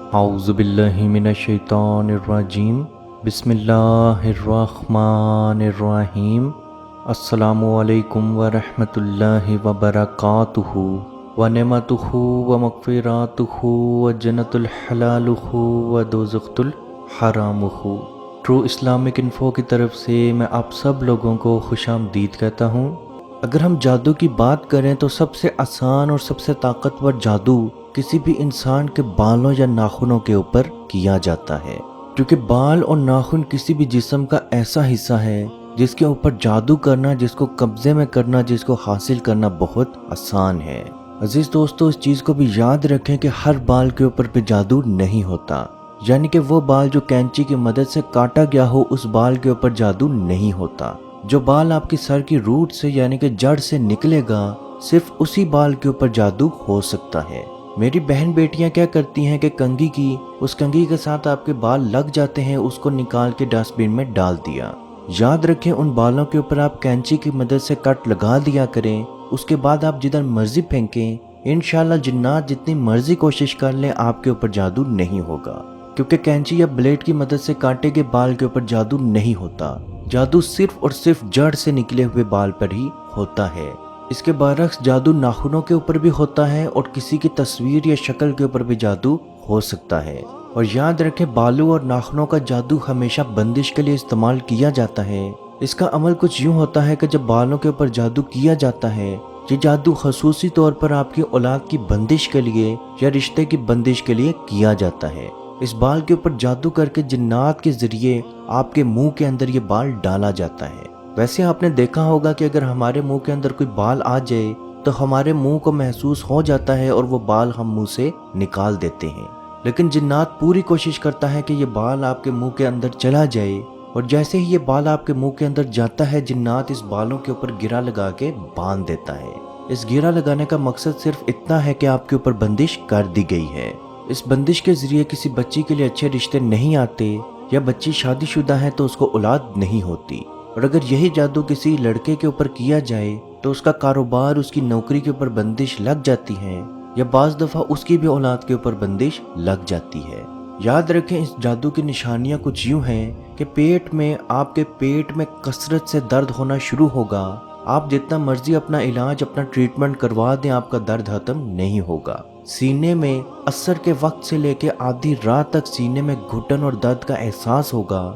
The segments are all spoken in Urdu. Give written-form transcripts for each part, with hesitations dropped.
اعوذ باللہ من الشیطان الرجیم بسم اللہ الرحمن الرحیم السلام علیکم ورحمۃ اللہ وبرکاتہ ونعمتہ ومغفراتہ وجنت الحلالہ ودوزخت الحرامہ۔ ٹرو اسلامک انفو کی طرف سے میں آپ سب لوگوں کو خوش آمدید کہتا ہوں۔ اگر ہم جادو کی بات کریں تو سب سے آسان اور سب سے طاقتور جادو کسی بھی انسان کے بالوں یا ناخنوں کے اوپر کیا جاتا ہے، کیونکہ بال اور ناخن کسی بھی جسم کا ایسا حصہ ہے جس کے اوپر جادو کرنا، جس کو قبضے میں کرنا، جس کو حاصل کرنا بہت آسان ہے۔ عزیز دوستو، اس چیز کو بھی یاد رکھیں کہ ہر بال کے اوپر بھی جادو نہیں ہوتا، یعنی کہ وہ بال جو کینچی کی مدد سے کاٹا گیا ہو اس بال کے اوپر جادو نہیں ہوتا۔ جو بال آپ کی سر کی روٹ سے یعنی کہ جڑ سے نکلے گا، صرف اسی بال کے اوپر جادو ہو سکتا ہے۔ میری بہن بیٹیاں کیا کرتی ہیں کہ کنگھی کے ساتھ آپ کے بال لگ جاتے ہیں، اس کو نکال کے ڈسٹ بن میں ڈال دیا۔ یاد رکھیں ان بالوں کے اوپر آپ کینچی کی مدد سے کٹ لگا دیا کریں، اس کے بعد آپ جدھر مرضی پھینکیں، انشاءاللہ جنات جتنی مرضی کوشش کر لیں آپ کے اوپر جادو نہیں ہوگا، کیونکہ کینچی یا بلیڈ کی مدد سے کاٹے گئے بال کے اوپر جادو نہیں ہوتا۔ جادو صرف اور صرف جڑ سے نکلے ہوئے بال پر ہی ہوتا ہے۔ اس کے برعکس جادو ناخنوں کے اوپر بھی ہوتا ہے اور کسی کی تصویر یا شکل کے اوپر بھی جادو ہو سکتا ہے۔ اور یاد رکھیں بالوں اور ناخنوں کا جادو ہمیشہ بندش کے لیے استعمال کیا جاتا ہے۔ اس کا عمل کچھ یوں ہوتا ہے کہ جب بالوں کے اوپر جادو کیا جاتا ہے، یہ جادو خصوصی طور پر آپ کی اولاد کی بندش کے لیے یا رشتے کی بندش کے لیے کیا جاتا ہے۔ اس بال کے اوپر جادو کر کے جنات کے ذریعے آپ کے منہ کے اندر یہ بال ڈالا جاتا ہے۔ ویسے آپ نے دیکھا ہوگا کہ اگر ہمارے منہ کے اندر کوئی بال آ جائے تو ہمارے منہ کو محسوس ہو جاتا ہے اور وہ بال ہم منہ سے نکال دیتے ہیں، لیکن جنات پوری کوشش کرتا ہے کہ یہ بال آپ کے منہ کے اندر چلا جائے، اور جیسے ہی یہ بال آپ کے منہ کے اندر جاتا ہے جنات اس بالوں کے اوپر گرا لگا کے باندھ دیتا ہے۔ اس گرا لگانے کا مقصد صرف اتنا ہے کہ آپ کے اوپر بندش کر دی گئی ہے۔ اس بندش کے ذریعے کسی بچی کے لیے اچھے رشتے نہیں آتے، یا بچی شادی شدہ ہے تو اس کو اولاد نہیں ہوتی، اور اگر یہی جادو کسی لڑکے کے اوپر کیا جائے تو اس کا کاروبار، اس کی نوکری کے اوپر بندش لگ جاتی ہے، یا بعض دفعہ اس کی بھی اولاد کے اوپر بندش لگ جاتی ہے۔ یاد رکھیں اس جادو کی نشانیاں کچھ یوں ہیں کہ آپ کے پیٹ میں کثرت سے درد ہونا شروع ہوگا۔ آپ جتنا مرضی اپنا علاج، اپنا ٹریٹمنٹ کروا دیں، آپ کا درد ختم نہیں ہوگا۔ سینے میں عصر کے وقت سے لے کے آدھی رات تک سینے میں گھٹن اور درد کا احساس ہوگا۔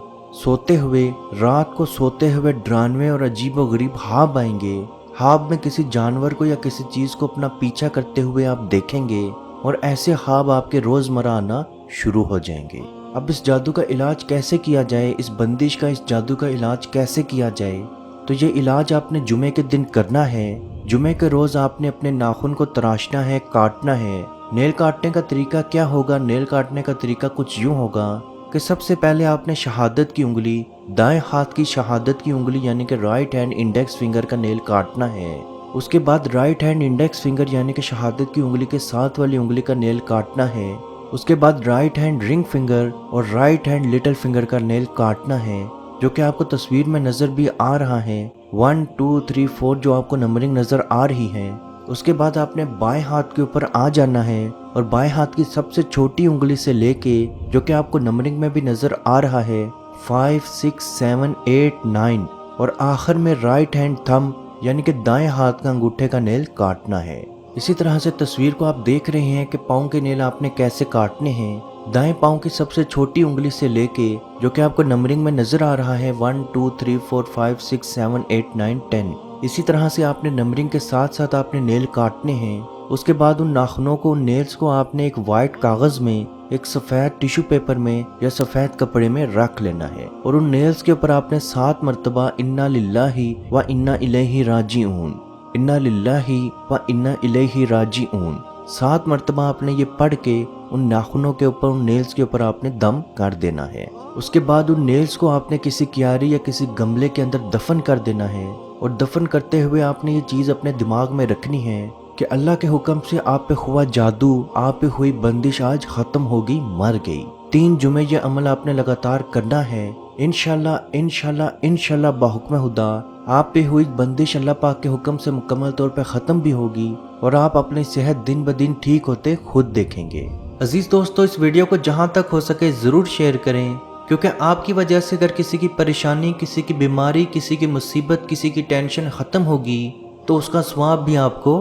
رات کو سوتے ہوئے ڈرانوے اور عجیب و غریب خواب آئیں گے۔ خواب میں کسی جانور کو یا کسی چیز کو اپنا پیچھا کرتے ہوئے آپ دیکھیں گے، اور ایسے خواب آپ کے روزمرہ آنا شروع ہو جائیں گے۔ اب اس جادو کا علاج کیسے کیا جائے، اس بندش کا، اس جادو کا علاج کیسے کیا جائے؟ تو یہ علاج آپ نے جمعے کے دن کرنا ہے۔ جمعے کے روز آپ نے اپنے ناخن کو تراشنا ہے، کاٹنا ہے۔ نیل کاٹنے کا طریقہ کیا ہوگا؟ نیل کاٹنے کا طریقہ کچھ یوں ہوگا کہ سب سے پہلے آپ نے شہادت کی انگلی، دائیں ہاتھ کی شہادت کی انگلی یعنی کہ رائٹ ہینڈ انڈیکس فنگر کا نیل کاٹنا ہے۔ اس کے بعد رائٹ ہینڈ انڈیکس فنگر یعنی کہ شہادت کی انگلی کے ساتھ والی انگلی کا نیل کاٹنا ہے۔ اس کے بعد رائٹ ہینڈ رنگ فنگر اور رائٹ ہینڈ لٹل فنگر کا نیل کاٹنا ہے، جو کہ آپ کو تصویر میں نظر بھی آ رہا ہے، 1 2 3 4 جو آپ کو نمبرنگ نظر آ رہی ہے۔ اس کے بعد آپ نے بائیں ہاتھ کے اوپر آ جانا ہے، اور بائیں ہاتھ کی سب سے چھوٹی انگلی سے لے کے، جو کہ آپ کو نمبرنگ میں بھی نظر آ رہا ہے، 5 6 7 8 9، اور آخر میں رائٹ ہینڈ تھم یعنی کہ دائیں ہاتھ کا انگوٹھے کا نیل کاٹنا ہے۔ اسی طرح سے تصویر کو آپ دیکھ رہے ہیں کہ پاؤں کے نیل آپ نے کیسے کاٹنے ہیں۔ دائیں پاؤں کی سب سے چھوٹی انگلی سے لے کے، جو کہ آپ کو نمبرنگ میں نظر آ رہا ہے، 1 2 3 4 5 6 7 8 9 10، اسی طرح سے آپ نے نمبرنگ کے ساتھ ساتھ آپ نے نیل کاٹنے ہیں۔ اس کے بعد ان ناخنوں کو، ان نیلز کو آپ نے ایک وائٹ کاغذ میں، ایک سفید ٹیشو پیپر میں یا سفید کپڑے میں رکھ لینا ہے، اور ان نیلز کے اوپر آپ نے 7 مرتبہ انا للہ و انا الیہ راجعون، انا للہ و انا الیہ راجعون 7 مرتبہ آپ نے یہ پڑھ کے ان ناخنوں کے اوپر، ان نیلز کے اوپر آپ نے دم کر دینا ہے۔ اس کے بعد ان نیلز کو آپ نے کسی کیاری یا کسی گملے کے اندر دفن کر دینا ہے، اور دفن کرتے ہوئے آپ نے یہ چیز اپنے دماغ میں رکھنی ہے کہ اللہ کے حکم سے آپ پہ ہوا جادو، آپ پہ ہوئی بندش آج ختم ہوگی، مر گئی۔ 3 جمعے یہ عمل آپ نے لگاتار کرنا ہے۔ انشاءاللہ انشاءاللہ انشاءاللہ بحکم خدا آپ پہ ہوئی بندش اللہ پاک کے حکم سے مکمل طور پہ ختم بھی ہوگی، اور آپ اپنی صحت دن بدن ٹھیک ہوتے خود دیکھیں گے۔ عزیز دوستو، اس ویڈیو کو جہاں تک ہو سکے ضرور شیئر کریں، کیونکہ آپ کی وجہ سے اگر کسی کی پریشانی، کسی کی بیماری، کسی کی مصیبت، کسی کی ٹینشن ختم ہوگی تو اس کا ثواب بھی آپ کو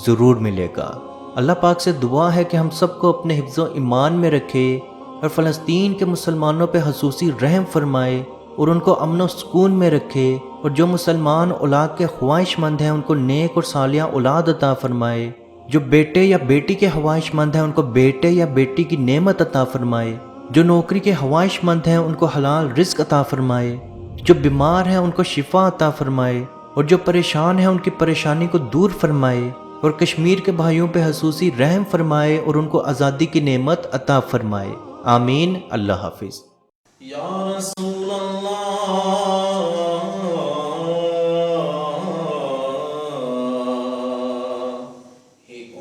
ضرور ملے گا۔ اللہ پاک سے دعا ہے کہ ہم سب کو اپنے حفظ و ایمان میں رکھے اور فلسطین کے مسلمانوں پہ خصوصی رحم فرمائے اور ان کو امن و سکون میں رکھے، اور جو مسلمان اولاد کے خواہش مند ہیں ان کو نیک اور صالحہ اولاد عطا فرمائے، جو بیٹے یا بیٹی کے خواہش مند ہیں ان کو بیٹے یا بیٹی کی نعمت عطا فرمائے، جو نوکری کے خواہش مند ہیں ان کو حلال رزق عطا فرمائے، جو بیمار ہیں ان کو شفا عطا فرمائے، اور جو پریشان ہیں ان کی پریشانی کو دور فرمائے، اور کشمیر کے بھائیوں پہ خصوصی رحم فرمائے اور ان کو آزادی کی نعمت عطا فرمائے۔ آمین۔ اللہ حافظ۔ یا رسول اللہ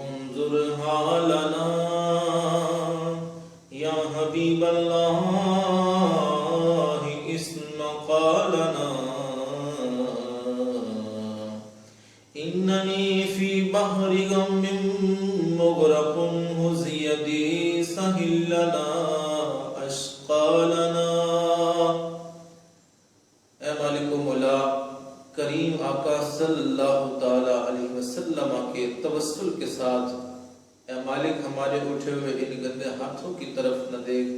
انظر حالنا، یا حبیب اللہ اسمع قالنا، اننی فی بحر غم مغرق ہز یدی سہل لنا اشقالنا۔ اے مالک و مولا کریم آقا صلی اللہ تعالی علیہ وسلم کے توسل کے ساتھ، اے مالک ہمارے اٹھے ہوئے ان گندے ہاتھوں کی طرف نہ دیکھ،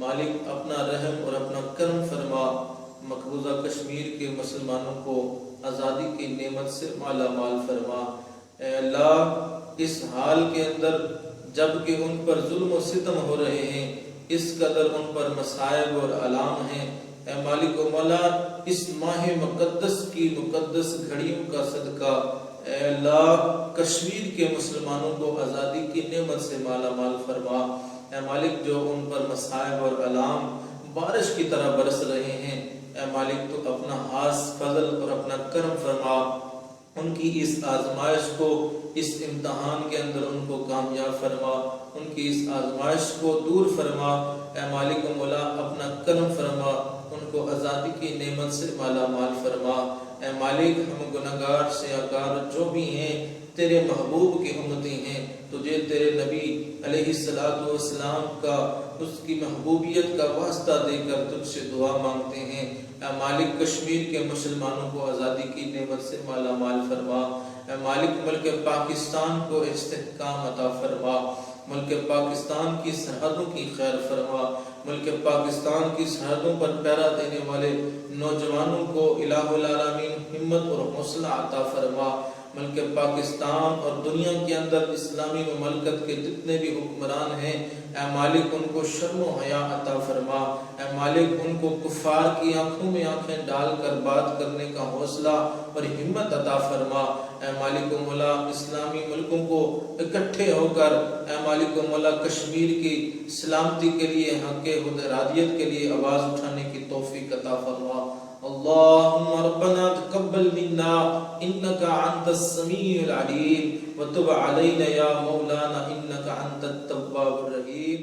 مالک اپنا رحم اور اپنا کرم فرما، مقبوضہ کشمیر کے مسلمانوں کو آزادی کی نعمت سے مالا مال فرما۔ اے اللہ اس حال کے اندر جب کہ ان پر ظلم و ستم ہو رہے ہیں، اس قدر ان پر مصائب اور آلام ہیں، اے مالک و مولا اس ماہ مقدس کی مقدس گھڑیوں کا صدقہ اے اللہ کشمیر کے مسلمانوں کو آزادی کی نعمت سے مالا مال فرما۔ اے مالک جو ان پر مصائب اور آلام بارش کی طرح برس رہے ہیں، اے مالک تو اپنا خاص فضل اور اپنا کرم فرما، ان کی اس آزمائش کو، اس امتحان کے اندر ان کو کامیاب فرما، ان کی اس آزمائش کو دور فرما۔ اے مالک و مولا اپنا کرم فرما، ان کو آزادی کی نعمت سے مالا مال فرما۔ اے مالک ہم گناہگار سیاکار جو بھی ہیں تیرے محبوب کی امتی ہیں، تجھے تیرے نبی علیہ السلام کا اس کی محبوبیت کا واسطہ دے کر تجھ سے دعا مانگتے ہیں۔ اے مالک کشمیر کے مسلمانوں کو آزادی کی نعمت سے مالا مال فرما۔ اے مالک ملک پاکستان کو استحکام عطا فرما، ملک پاکستان کی سرحدوں کی خیر فرما، ملک پاکستان کی سرحدوں پر پہرا دینے والے نوجوانوں کو الہ العالمین ہمت اور حوصلہ عطا فرما۔ ملک پاکستان اور دنیا کے اندر اسلامی مملکت کے جتنے بھی حکمران ہیں، اے مالک ان کو شرم و حیا عطا فرما۔ اے مالک ان کو کفار کی آنکھوں میں آنکھیں ڈال کر بات کرنے کا حوصلہ اور ہمت عطا فرما۔ اے مالک و مولا اسلامی ملکوں کو اکٹھے ہو کر اے مالک و مولا کشمیر کی سلامتی کے لیے، حق حدرادیت کے لیے آواز اٹھانے کی توفیق عطا فرما۔ اللہم ربنا تقبل منا انکا انت السمیع العلیم وتب علینا یا مولانا انکا انت التواب الرحیم۔